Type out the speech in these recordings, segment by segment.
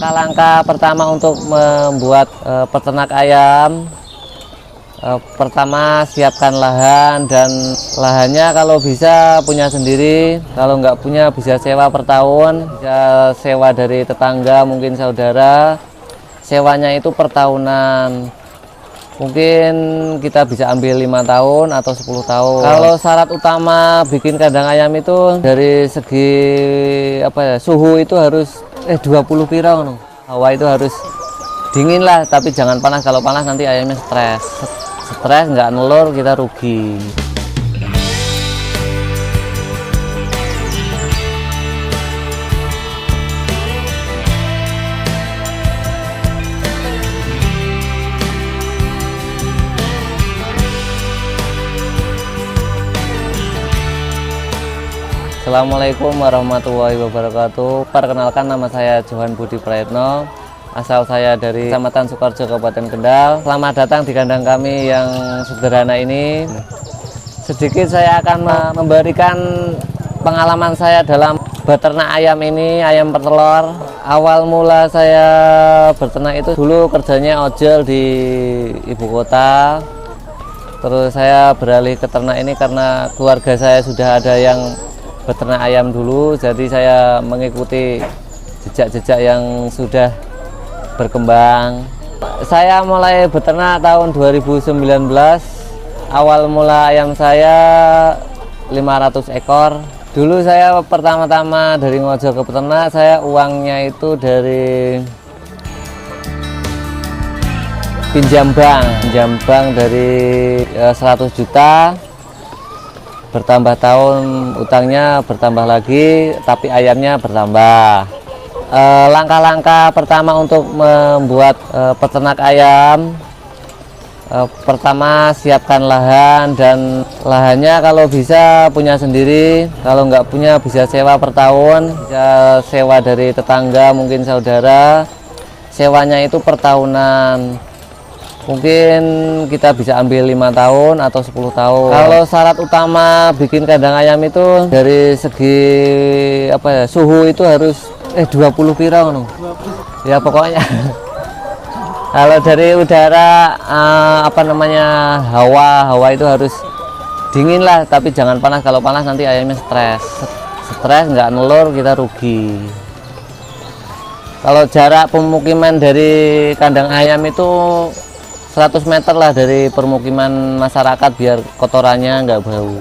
Langkah-langkah pertama untuk membuat peternak ayam, pertama siapkan lahan, dan lahannya kalau bisa punya sendiri, kalau nggak punya bisa sewa per tahun, bisa sewa dari tetangga, mungkin saudara. Sewanya itu per tahunan, mungkin kita bisa ambil 5 tahun atau 10 tahun. Kalau syarat utama bikin kandang ayam itu dari segi suhu itu harus 20 piro no. Hawa itu harus dingin lah, tapi jangan panas. Kalau panas nanti ayamnya stres nggak nelur, kita rugi. Assalamualaikum warahmatullahi wabarakatuh. Perkenalkan, nama saya Johan Budi Prayetno. Asal saya dari Kecamatan Sukoharjo, Kabupaten Kendal. Selamat datang di kandang kami yang sederhana ini. Sedikit saya akan memberikan pengalaman saya dalam beternak ayam ini, ayam petelur. Awal mula saya beternak itu dulu kerjanya ojol di ibu kota. Terus saya beralih ke ternak ini karena keluarga saya sudah ada yang beternak ayam dulu, jadi saya mengikuti jejak-jejak yang sudah berkembang. Saya mulai beternak tahun 2019. Awal mula ayam saya 500 ekor. Dulu saya pertama-tama dari ngojol ke peternak, saya uangnya itu dari pinjam bank dari 100 juta. Bertambah tahun utangnya bertambah lagi, tapi ayamnya bertambah. Langkah-langkah pertama untuk membuat peternak ayam, pertama siapkan lahan, dan lahannya kalau bisa punya sendiri, kalau nggak punya bisa sewa per tahun, bisa sewa dari tetangga, mungkin saudara. Sewanya itu per tahunan, mungkin kita bisa ambil 5 tahun atau 10 tahun. Kalau syarat utama bikin kandang ayam itu dari segi suhu itu harus 20 piro no. Ya pokoknya kalau dari udara hawa itu harus dingin lah, tapi jangan panas. Kalau panas nanti ayamnya stres nggak nelur, kita rugi. Kalau jarak pemukiman dari kandang ayam itu 100 meter lah dari permukiman masyarakat, biar kotorannya nggak bau.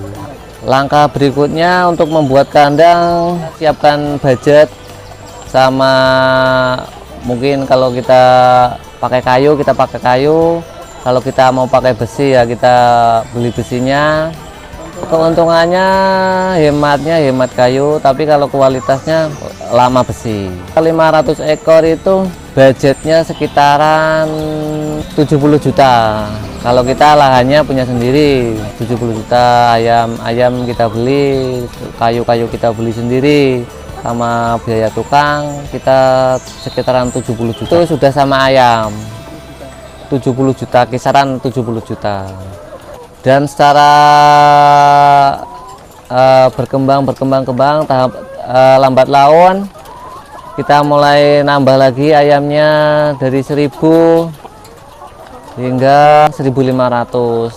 Langkah berikutnya untuk membuat kandang, siapkan budget, sama mungkin kalau kita pakai kayu, kita pakai kayu. Kalau kita mau pakai besi ya kita beli besinya. Keuntungannya hemat kayu, tapi kalau kualitasnya lama besi. 500 ekor itu budgetnya sekitaran 70 juta. Kalau kita lahannya punya sendiri, 70 juta. Ayam kita beli, kayu kita beli sendiri, sama biaya tukang kita sekitaran 70 juta. Itu sudah sama ayam 70 juta, kisaran 70 juta. Dan secara berkembang tahap lambat laun, kita mulai nambah lagi ayamnya dari 1000 hingga 1500.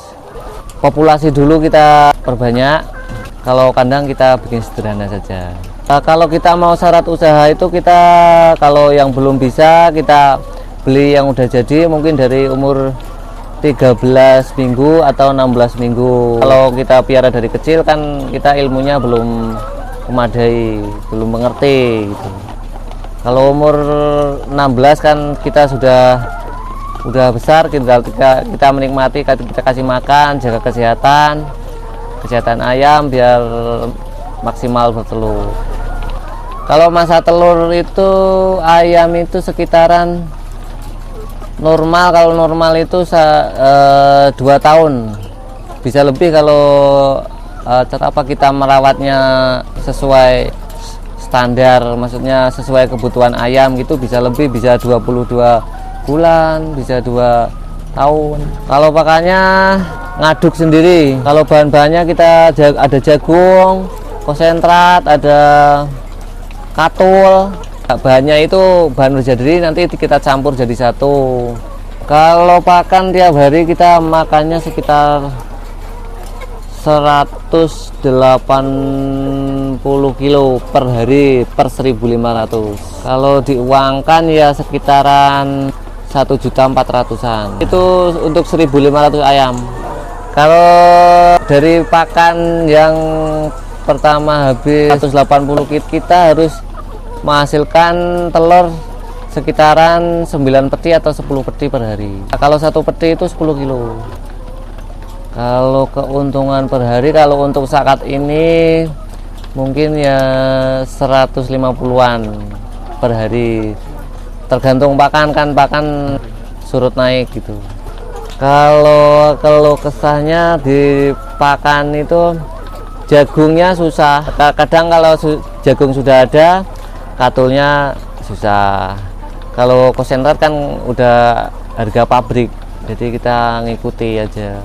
Populasi dulu kita perbanyak, kalau kandang kita bikin sederhana saja. Kalau kita mau syarat usaha itu, kita kalau yang belum bisa kita beli yang udah jadi, mungkin dari umur 13 minggu atau 16 minggu. Kalau kita piara dari kecil kan kita ilmunya belum memadai, belum mengerti gitu. Kalau umur 16 kan kita sudah besar, kita menikmati, kita kasih makan, jaga kesehatan ayam biar maksimal bertelur. Kalau masa telur itu ayam itu sekitaran normal, kalau normal itu 2 tahun, bisa lebih kalau kita merawatnya sesuai standar, maksudnya sesuai kebutuhan ayam gitu, bisa lebih, bisa 22 bulan, bisa 2 tahun. Kalau pakannya ngaduk sendiri. Kalau bahan-bahannya kita ada jagung, konsentrat, ada katul, Bahannya itu bahan berjadri, nanti kita campur jadi satu. Kalau pakan tiap hari kita makannya sekitar 180 kilo per hari per 1.500. Kalau diuangkan ya sekitaran 1.400.000-an. Itu untuk 1.500 ayam. Kalau dari pakan yang pertama habis 180 kita harus menghasilkan telur sekitaran 9 peti atau 10 peti per hari. Nah, kalau satu peti itu 10 kilo. Kalau keuntungan per hari, kalau untuk saat ini mungkin ya 150-an per hari, tergantung pakan kan, pakan surut naik gitu. Kalau kesahnya di pakan itu jagungnya susah. Kadang kalau jagung sudah ada, katulnya susah. Kalau konsentrat kan udah harga pabrik, jadi kita ngikuti aja.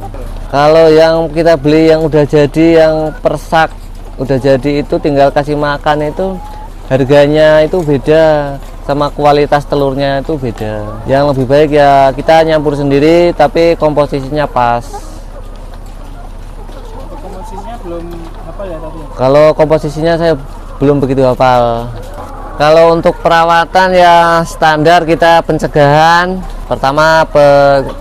Kalau yang kita beli yang udah jadi, yang persak udah jadi itu tinggal kasih makan, itu harganya itu beda, sama kualitas telurnya itu beda. Yang lebih baik ya kita nyampur sendiri tapi komposisinya pas. Komposisinya belum hafal ya tadi? Kalau komposisinya saya belum begitu hafal. Kalau untuk perawatan ya standar, kita pencegahan. Pertama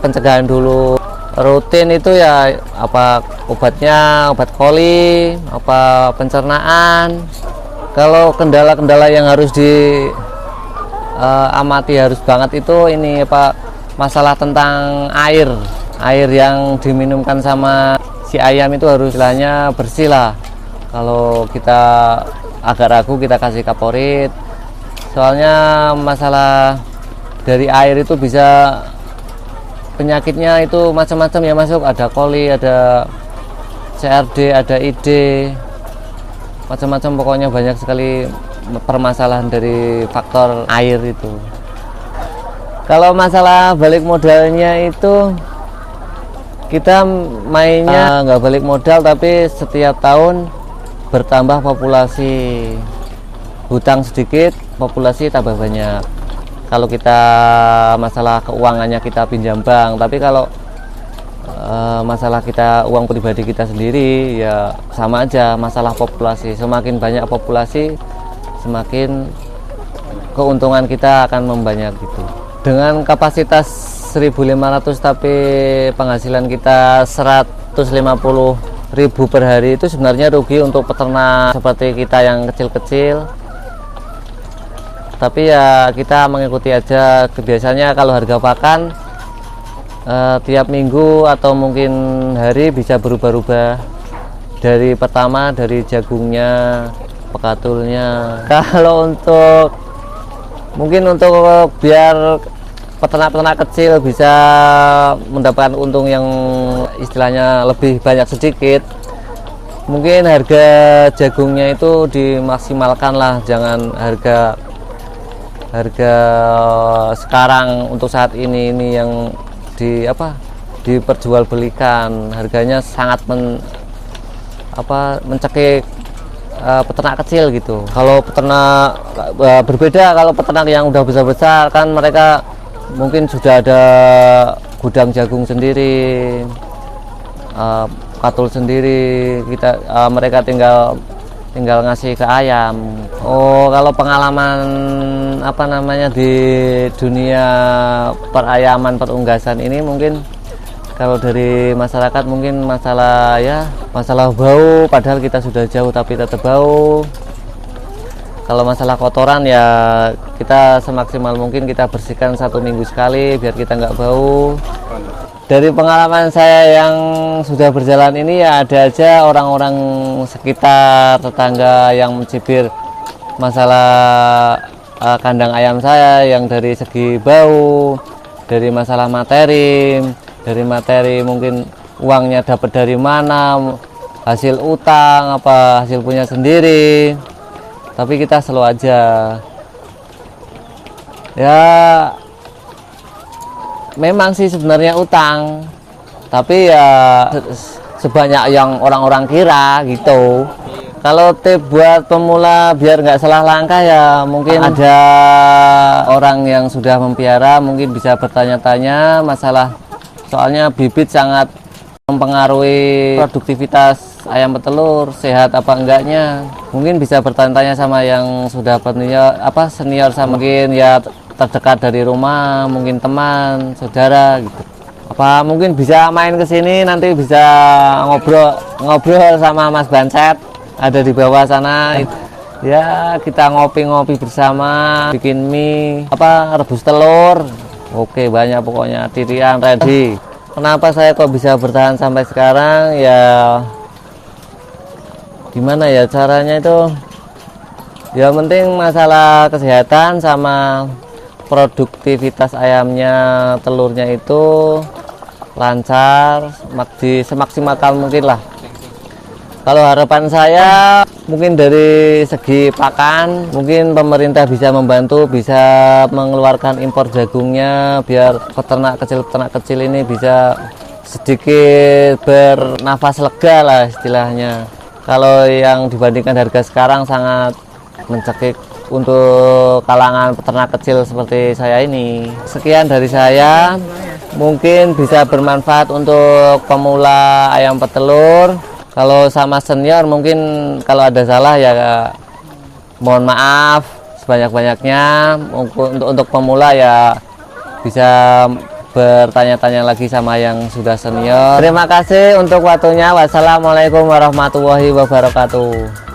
pencegahan dulu. Rutin itu ya apa obatnya, obat koli, apa pencernaan. Kalau kendala-kendala yang harus diamati harus banget itu ini apa, masalah tentang air. Air yang diminumkan sama si ayam itu harus istilahnya bersih lah. Kalau kita agak ragu kita kasih kaporit. Soalnya masalah dari air itu bisa penyakitnya itu macam-macam ya masuk, ada koli, ada CRD, ada ID, macam-macam, pokoknya banyak sekali permasalahan dari faktor air itu. Kalau masalah balik modalnya itu kita mainnya nggak balik modal, tapi setiap tahun bertambah populasi. Hutang sedikit, populasi tambah banyak. Kalau kita masalah keuangannya kita pinjam bank, tapi kalau masalah kita uang pribadi kita sendiri ya sama aja, masalah populasi. Semakin banyak populasi, semakin keuntungan kita akan membanyak gitu. Dengan kapasitas 1.500 tapi penghasilan kita 150.000 per hari, itu sebenarnya rugi untuk peternak seperti kita yang kecil-kecil. Tapi ya kita mengikuti aja. Biasanya kalau harga pakan tiap minggu atau mungkin hari bisa berubah-ubah. Dari pertama dari jagungnya, pekatulnya. Kalau untuk mungkin untuk biar peternak-peternak kecil bisa mendapatkan untung yang istilahnya lebih banyak sedikit, mungkin harga jagungnya itu dimaksimalkan lah. Jangan harga sekarang untuk saat ini yang diperjualbelikan, harganya sangat mencekik peternak kecil gitu. Kalau peternak berbeda, kalau peternak yang udah besar-besar kan mereka mungkin sudah ada gudang jagung sendiri, katul sendiri, mereka tinggal ngasih ke ayam. Kalau pengalaman di dunia perayaman perunggasan ini, mungkin kalau dari masyarakat mungkin masalah bau, padahal kita sudah jauh tapi tetap bau. Kalau masalah kotoran ya kita semaksimal mungkin kita bersihkan 1 minggu sekali biar kita nggak bau. Dari pengalaman saya yang sudah berjalan ini ya ada aja orang-orang sekitar, tetangga yang mencibir masalah kandang ayam saya, yang dari segi bau, dari masalah materi mungkin uangnya dapat dari mana, hasil utang apa hasil punya sendiri. Tapi kita slow aja. Ya memang sih sebenarnya utang, tapi ya sebanyak yang orang-orang kira gitu. Kalau tip buat pemula biar nggak salah langkah ya mungkin ada orang yang sudah mempiara mungkin bisa bertanya-tanya masalah, soalnya bibit sangat mempengaruhi produktivitas ayam petelur, sehat apa enggaknya. Mungkin bisa bertanya-tanya sama yang sudah senior sama mungkin ya terdekat dari rumah, mungkin teman, saudara gitu. Apa mungkin bisa main ke sini nanti bisa ngobrol sama Mas Banset ada di bawah sana. Ya kita ngopi-ngopi bersama, bikin mie, rebus telur. Oke, banyak pokoknya, titian ready. Kenapa saya kok bisa bertahan sampai sekarang ya, gimana ya caranya itu, ya penting masalah kesehatan sama produktivitas ayamnya, telurnya itu lancar, semaksimal mungkin lah. Kalau harapan saya mungkin dari segi pakan, mungkin pemerintah bisa membantu, bisa mengeluarkan impor jagungnya biar peternak kecil ini bisa sedikit bernafas lega lah istilahnya. Kalau yang dibandingkan harga sekarang sangat mencekik untuk kalangan peternak kecil seperti saya ini. Sekian dari saya, mungkin bisa bermanfaat untuk pemula ayam petelur. Kalau sama senior mungkin kalau ada salah ya mohon maaf sebanyak-banyaknya. Untuk pemula ya bisa bertanya-tanya lagi sama yang sudah senior. Terima kasih untuk waktunya. Wassalamualaikum warahmatullahi wabarakatuh.